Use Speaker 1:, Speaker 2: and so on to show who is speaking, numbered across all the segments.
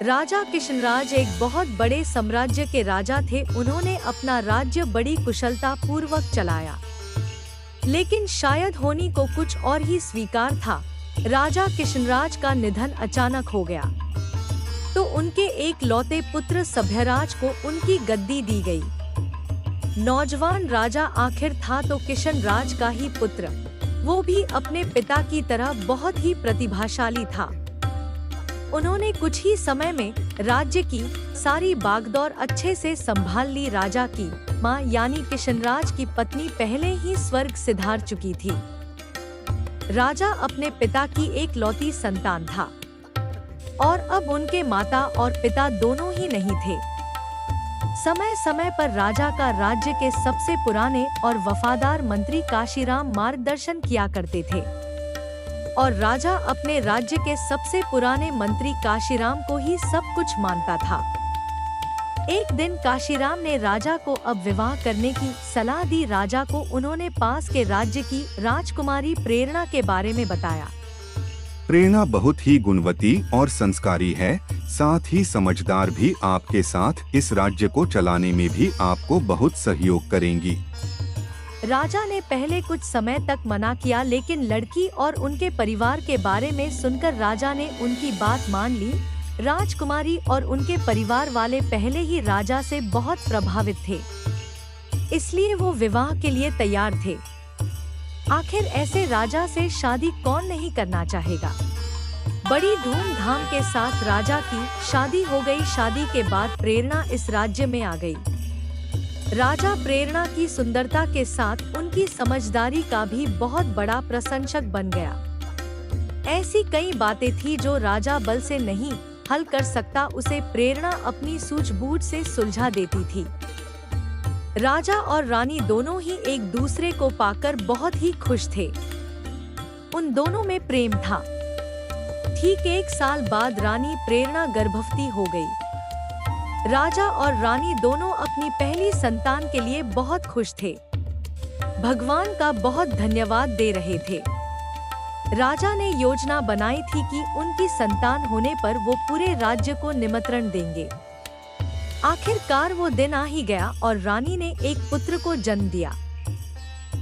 Speaker 1: राजा किशनराज एक बहुत बड़े साम्राज्य के राजा थे। उन्होंने अपना राज्य बड़ी कुशलता पूर्वक चलाया, लेकिन शायद होनी को कुछ और ही स्वीकार था। राजा किशनराज का निधन अचानक हो गया, तो उनके एक लौते पुत्र सभ्यराज को उनकी गद्दी दी गई। नौजवान राजा आखिर था तो किशनराज का ही पुत्र, वो भी अपने पिता की तरह बहुत ही प्रतिभाशाली था। उन्होंने कुछ ही समय में राज्य की सारी बागडोर अच्छे से संभाल ली। राजा की मां यानी किशनराज की पत्नी पहले ही स्वर्ग सिधार चुकी थी। राजा अपने पिता की एक लौती संतान था और अब उनके माता और पिता दोनों ही नहीं थे। समय समय पर राजा का राज्य के सबसे पुराने और वफादार मंत्री काशीराम मार्गदर्शन किया करते थे और राजा अपने राज्य के सबसे पुराने मंत्री काशीराम को ही सब कुछ मानता था। एक दिन काशीराम ने राजा को अब विवाह करने की सलाह दी। राजा को उन्होंने पास के राज्य की राजकुमारी प्रेरणा के बारे में बताया।
Speaker 2: प्रेरणा बहुत ही गुणवती और संस्कारी है, साथ ही समझदार भी। आपके साथ इस राज्य को चलाने में भी आपको बहुत सहयोग करेंगी।
Speaker 1: राजा ने पहले कुछ समय तक मना किया, लेकिन लड़की और उनके परिवार के बारे में सुनकर राजा ने उनकी बात मान ली। राजकुमारी और उनके परिवार वाले पहले ही राजा से बहुत प्रभावित थे, इसलिए वो विवाह के लिए तैयार थे। आखिर ऐसे राजा से शादी कौन नहीं करना चाहेगा। बड़ी धूमधाम के साथ राजा की शादी हो गई। शादी के बाद प्रेरणा इस राज्य में आ गई। राजा प्रेरणा की सुंदरता के साथ उनकी समझदारी का भी बहुत बड़ा प्रशंसक बन गया। ऐसी कई बातें थी जो राजा बल से नहीं हल कर सकता, उसे प्रेरणा अपनी सूझबूझ से सुलझा देती थी। राजा और रानी दोनों ही एक दूसरे को पाकर बहुत ही खुश थे। उन दोनों में प्रेम था। ठीक 1 साल बाद रानी प्रेरणा गर्भवती हो गई। राजा और रानी दोनों अपनी पहली संतान के लिए बहुत खुश थे, भगवान का बहुत धन्यवाद दे रहे थे। राजा ने योजना बनाई थी कि उनकी संतान होने पर वो पूरे राज्य को निमंत्रण देंगे। आखिरकार वो दिन आ ही गया और रानी ने एक पुत्र को जन्म दिया।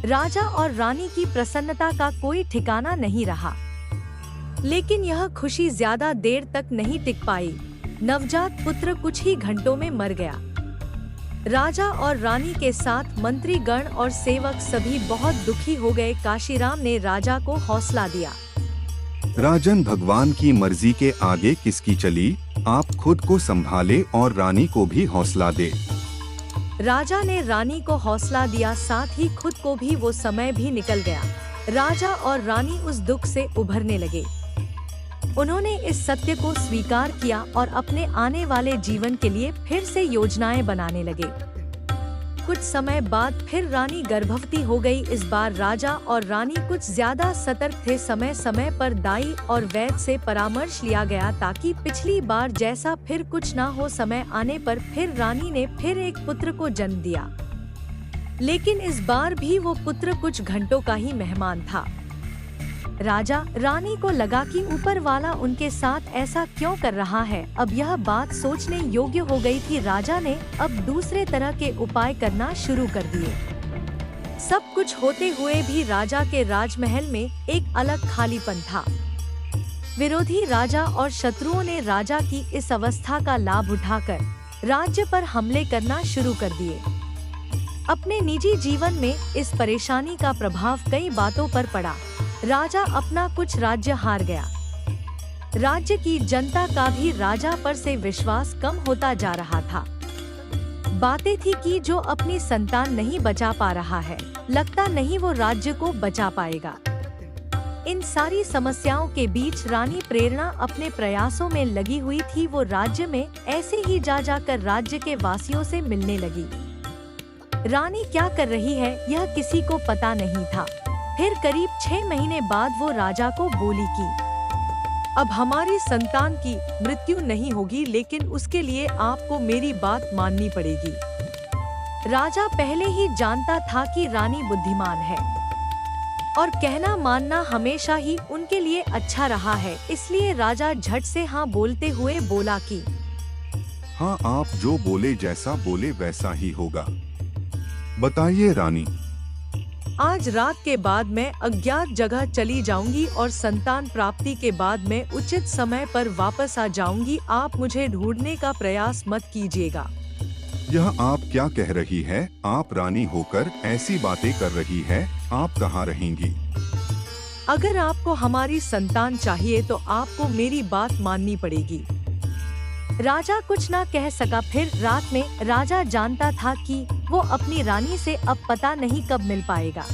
Speaker 1: राजा और रानी की प्रसन्नता का कोई ठिकाना नहीं रहा, लेकिन यह खुशी ज्यादा देर तक नहीं टिक पाई। नवजात पुत्र कुछ ही घंटों में मर गया। राजा और रानी के साथ मंत्रीगण और सेवक सभी बहुत दुखी हो गए। काशीराम ने राजा को हौसला दिया।
Speaker 2: राजन, भगवान की मर्जी के आगे किसकी चली। आप खुद को संभाले और रानी को भी हौसला दे।
Speaker 1: राजा ने रानी को हौसला दिया, साथ ही खुद को भी। वो समय भी निकल गया। राजा और रानी उस दुख से उभरने लगे। उन्होंने इस सत्य को स्वीकार किया और अपने आने वाले जीवन के लिए फिर से योजनाएं बनाने लगे। कुछ समय बाद फिर रानी गर्भवती हो गई। इस बार राजा और रानी कुछ ज्यादा सतर्क थे। समय समय पर दाई और वैद्य से परामर्श लिया गया ताकि पिछली बार जैसा फिर कुछ ना हो। समय आने पर फिर रानी ने फिर एक पुत्र को जन्म दिया, लेकिन इस बार भी वो पुत्र कुछ घंटों का ही मेहमान था। राजा रानी को लगा कि ऊपर वाला उनके साथ ऐसा क्यों कर रहा है। अब यह बात सोचने योग्य हो गई थी। राजा ने अब दूसरे तरह के उपाय करना शुरू कर दिए। सब कुछ होते हुए भी राजा के राजमहल में एक अलग खालीपन था। विरोधी राजा और शत्रुओं ने राजा की इस अवस्था का लाभ उठाकर राज्य पर हमले करना शुरू कर दिए। अपने निजी जीवन में इस परेशानी का प्रभाव कई बातों पर पड़ा। राजा अपना कुछ राज्य हार गया। राज्य की जनता का भी राजा पर से विश्वास कम होता जा रहा था। बातें थी कि जो अपनी संतान नहीं बचा पा रहा है, लगता नहीं वो राज्य को बचा पाएगा। इन सारी समस्याओं के बीच रानी प्रेरणा अपने प्रयासों में लगी हुई थी। वो राज्य में ऐसे ही जा जाकर राज्य के वासियों से मिलने लगी। रानी क्या कर रही है यह किसी को पता नहीं था। फिर करीब 6 महीने बाद वो राजा को बोली कि अब हमारी संतान की मृत्यु नहीं होगी, लेकिन उसके लिए आपको मेरी बात माननी पड़ेगी। राजा पहले ही जानता था कि रानी बुद्धिमान है। और कहना मानना हमेशा ही उनके लिए अच्छा रहा है। इसलिए राजा झट से हाँ बोलते हुए बोला कि
Speaker 2: हाँ, आप जो बोले, जैसा बोले वैसा ही होगा। बताइए रानी।
Speaker 1: आज रात के बाद मैं अज्ञात जगह चली जाऊंगी और संतान प्राप्ति के बाद मैं उचित समय पर वापस आ जाऊंगी। आप मुझे ढूंढने का प्रयास मत कीजिएगा।
Speaker 2: यह आप क्या कह रही है? आप रानी होकर ऐसी बातें कर रही है। आप कहाँ रहेंगी?
Speaker 1: अगर आपको हमारी संतान चाहिए तो आपको मेरी बात माननी पड़ेगी। राजा कुछ ना कह सका। फिर रात में राजा जानता था कि वो अपनी रानी से अब पता नहीं कब मिल पाएगा।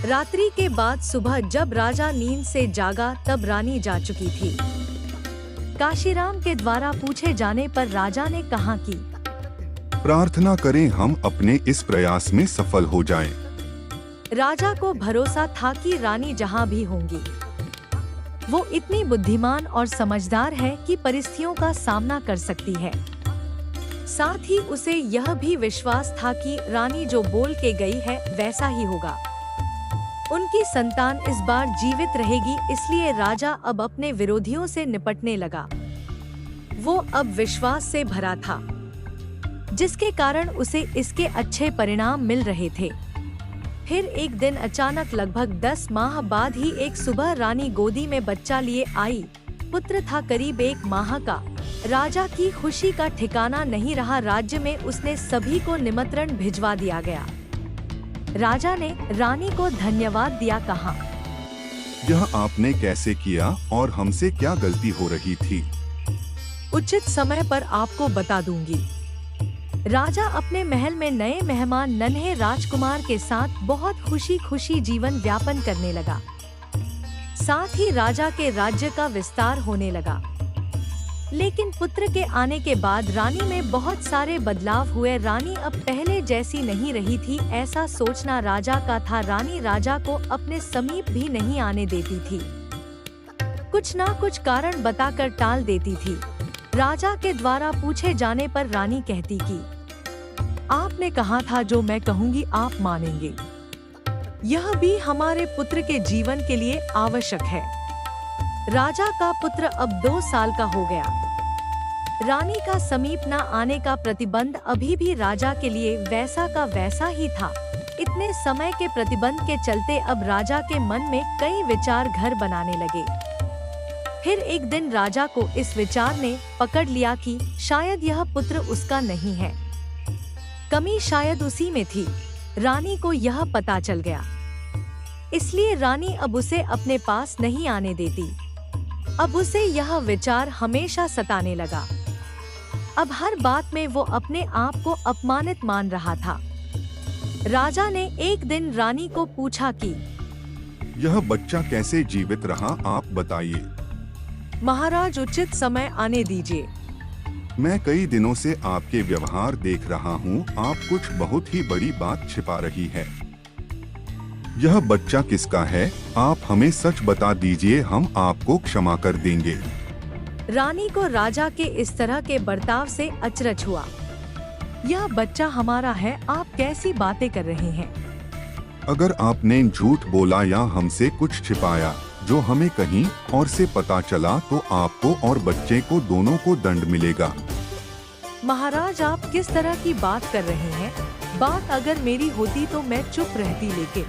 Speaker 1: रात्रि के बाद सुबह जब राजा नींद से जागा तब रानी जा चुकी थी। काशीराम के द्वारा पूछे जाने पर राजा ने कहा कि
Speaker 2: प्रार्थना करें हम अपने इस प्रयास में सफल हो जाएं।
Speaker 1: राजा को भरोसा था कि रानी जहाँ भी होंगी वो इतनी बुद्धिमान और समझदार है कि परिस्थितियों का सामना कर सकती है। साथ ही उसे यह भी विश्वास था कि रानी जो बोल के गई है वैसा ही होगा। उनकी संतान इस बार जीवित रहेगी। इसलिए राजा अब अपने विरोधियों से निपटने लगा। वो अब विश्वास से भरा था, जिसके कारण उसे इसके अच्छे परिणाम मिल रहे थे। फिर एक दिन अचानक लगभग 10 माह बाद ही एक सुबह रानी गोदी में बच्चा लिए आई। पुत्र था करीब 1 माह का। राजा की खुशी का ठिकाना नहीं रहा। राज्य में उसने सभी को निमंत्रण भिजवा दिया गया। राजा ने रानी को धन्यवाद दिया। कहा,
Speaker 2: यह आपने कैसे किया और हमसे क्या गलती हो रही थी?
Speaker 1: उचित समय पर आपको बता दूंगी। राजा अपने महल में नए मेहमान नन्हे राजकुमार के साथ बहुत खुशी खुशी जीवन व्यापन करने लगा। साथ ही राजा के राज्य का विस्तार होने लगा। लेकिन पुत्र के आने के बाद रानी में बहुत सारे बदलाव हुए। रानी अब पहले जैसी नहीं रही थी। ऐसा सोचना राजा का था। रानी राजा को अपने समीप भी नहीं आने देती थी। कुछ ना कुछ कारण बताकर टाल देती थी। राजा के द्वारा पूछे जाने पर रानी कहती कि आपने कहा था जो मैं कहूँगी आप मानेंगे। यह भी हमारे पुत्र के जीवन के लिए आवश्यक है। राजा का पुत्र अब 2 साल का हो गया। रानी का समीप न आने का प्रतिबंध अभी भी राजा के लिए वैसा का वैसा ही था। इतने समय के प्रतिबंध के चलते अब राजा के मन में कई विचार घर बनाने लगे। फिर एक दिन राजा को इस विचार ने पकड़ लिया कि शायद यह पुत्र उसका नहीं है, कमी शायद उसी में थी। रानी को यह पता चल गया, इसलिए रानी अब उसे अपने पास नहीं आने देती। अब उसे यह विचार हमेशा सताने लगा। अब हर बात में वो अपने आप को अपमानित मान रहा था। राजा ने एक दिन रानी को पूछा कि
Speaker 2: यह बच्चा कैसे जीवित रहा, आप बताइए।
Speaker 1: महाराज उचित समय आने दीजिए।
Speaker 2: मैं कई दिनों से आपके व्यवहार देख रहा हूँ, आप कुछ बहुत ही बड़ी बात छिपा रही है। यह बच्चा किसका है? आप हमें सच बता दीजिए, हम आपको क्षमा कर देंगे।
Speaker 1: रानी को राजा के इस तरह के बर्ताव से अचरज हुआ। यह बच्चा हमारा है, आप कैसी बातें कर रहे हैं?
Speaker 2: अगर आपने झूठ बोला या हमसे कुछ छिपाया जो हमें कहीं और से पता चला तो आपको और बच्चे को दोनों को दंड मिलेगा।
Speaker 1: महाराज आप किस तरह की बात कर रहे हैं? बात अगर मेरी होती तो मैं चुप रहती, लेकिन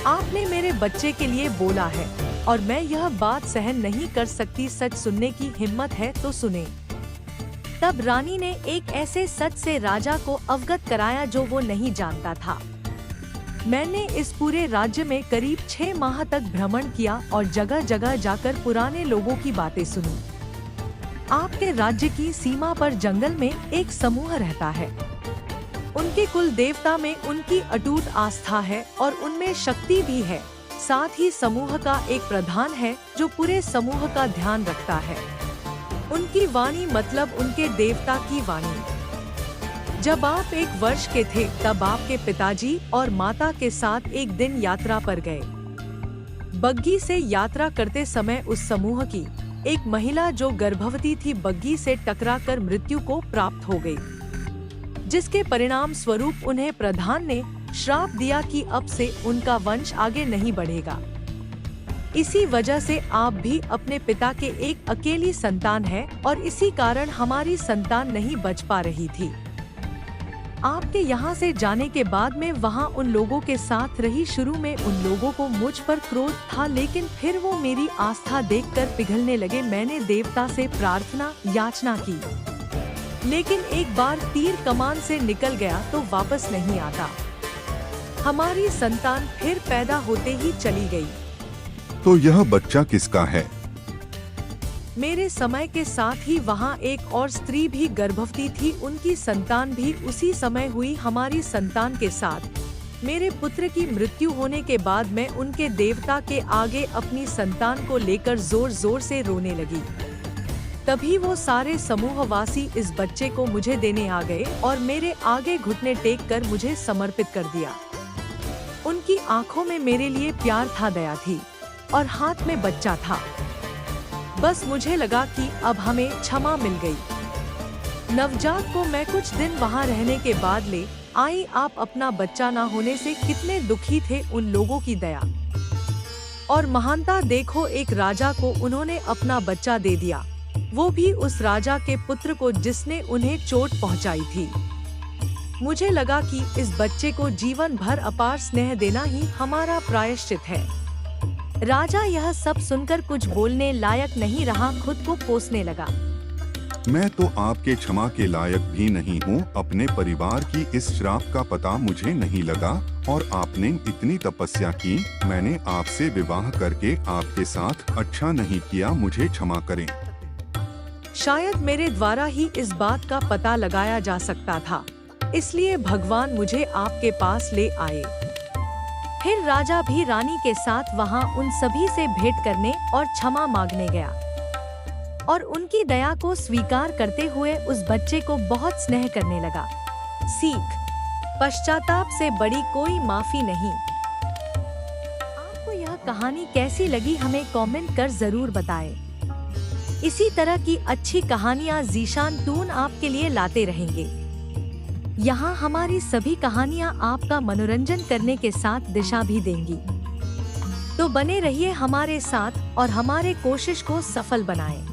Speaker 1: आपने मेरे बच्चे के लिए बोला है और मैं यह बात सहन नहीं कर सकती। सच सुनने की हिम्मत है तो सुने। तब रानी ने एक ऐसे सच से राजा को अवगत कराया जो वो नहीं जानता था। मैंने इस पूरे राज्य में करीब 6 माह तक भ्रमण किया और जगह जगह जाकर पुराने लोगों की बातें सुनी। आपके राज्य की सीमा पर जंगल में एक समूह रहता है। उनके कुल देवता में उनकी अटूट आस्था है और उनमें शक्ति भी है। साथ ही समूह का एक प्रधान है जो पूरे समूह का ध्यान रखता है। उनकी वाणी मतलब उनके देवता की वाणी। जब आप 1 वर्ष के थे तब आपके पिताजी और माता के साथ एक दिन यात्रा पर गए। बग्गी से यात्रा करते समय उस समूह की एक महिला जो गर्भवती थी बग्गी से टकराकर मृत्यु को प्राप्त हो गई, जिसके परिणाम स्वरूप उन्हें प्रधान ने श्राप दिया कि अब से उनका वंश आगे नहीं बढ़ेगा। इसी वजह से आप भी अपने पिता के एक अकेली संतान है और इसी कारण हमारी संतान नहीं बच पा रही थी। आपके यहाँ से जाने के बाद मैं वहाँ उन लोगों के साथ रही। शुरू में उन लोगों को मुझ पर क्रोध था, लेकिन फिर वो मेरी आस्था देखकर पिघलने लगे। मैंने देवता से प्रार्थना याचना की, लेकिन एक बार तीर कमान से निकल गया तो वापस नहीं आता। हमारी संतान फिर पैदा होते ही चली गई।
Speaker 2: तो यह बच्चा किसका है?
Speaker 1: मेरे समय के साथ ही वहाँ एक और स्त्री भी गर्भवती थी, उनकी संतान भी उसी समय हुई हमारी संतान के साथ। मेरे पुत्र की मृत्यु होने के बाद मैं उनके देवता के आगे अपनी संतान को लेकर जोर जोर से रोने लगी। तभी वो सारे समूहवासी इस बच्चे को मुझे देने आ गए और मेरे आगे घुटने टेक कर मुझे समर्पित कर दिया। उनकी आंखों में मेरे लिए प्यार था, दया थी और हाथ में बच्चा था। बस मुझे लगा कि अब हमें क्षमा मिल गई। नवजात को मैं कुछ दिन वहाँ रहने के बाद ले आई। आप अपना बच्चा ना होने से कितने दुखी थे। उन लोगों की दया और महानता देखो, एक राजा को उन्होंने अपना बच्चा दे दिया, वो भी उस राजा के पुत्र को जिसने उन्हें चोट पहुँचाई थी। मुझे लगा कि इस बच्चे को जीवन भर अपार स्नेह देना ही हमारा प्रायश्चित है। राजा यह सब सुनकर कुछ बोलने लायक नहीं रहा, खुद को कोसने लगा।
Speaker 2: मैं तो आपके क्षमा के लायक भी नहीं हूँ। अपने परिवार की इस श्राप का पता मुझे नहीं लगा और आपने इतनी तपस्या की। मैंने आपसे विवाह करके आपके साथ अच्छा नहीं किया, मुझे क्षमा करें।
Speaker 1: शायद मेरे द्वारा ही इस बात का पता लगाया जा सकता था, इसलिए भगवान मुझे आपके पास ले आए। फिर राजा भी रानी के साथ वहाँ उन सभी से भेंट करने और क्षमा मांगने गया और उनकी दया को स्वीकार करते हुए उस बच्चे को बहुत स्नेह करने लगा। सीख, पश्चाताप से बड़ी कोई माफी नहीं। आपको यह कहानी कैसी लगी हमें कमेंट कर जरूर बताएं। इसी तरह की अच्छी कहानियाँ ज़ीशान टून आपके लिए लाते रहेंगे। यहाँ हमारी सभी कहानियाँ आपका मनोरंजन करने के साथ दिशा भी देंगी। तो बने रहिए हमारे साथ और हमारे कोशिश को सफल बनाएं।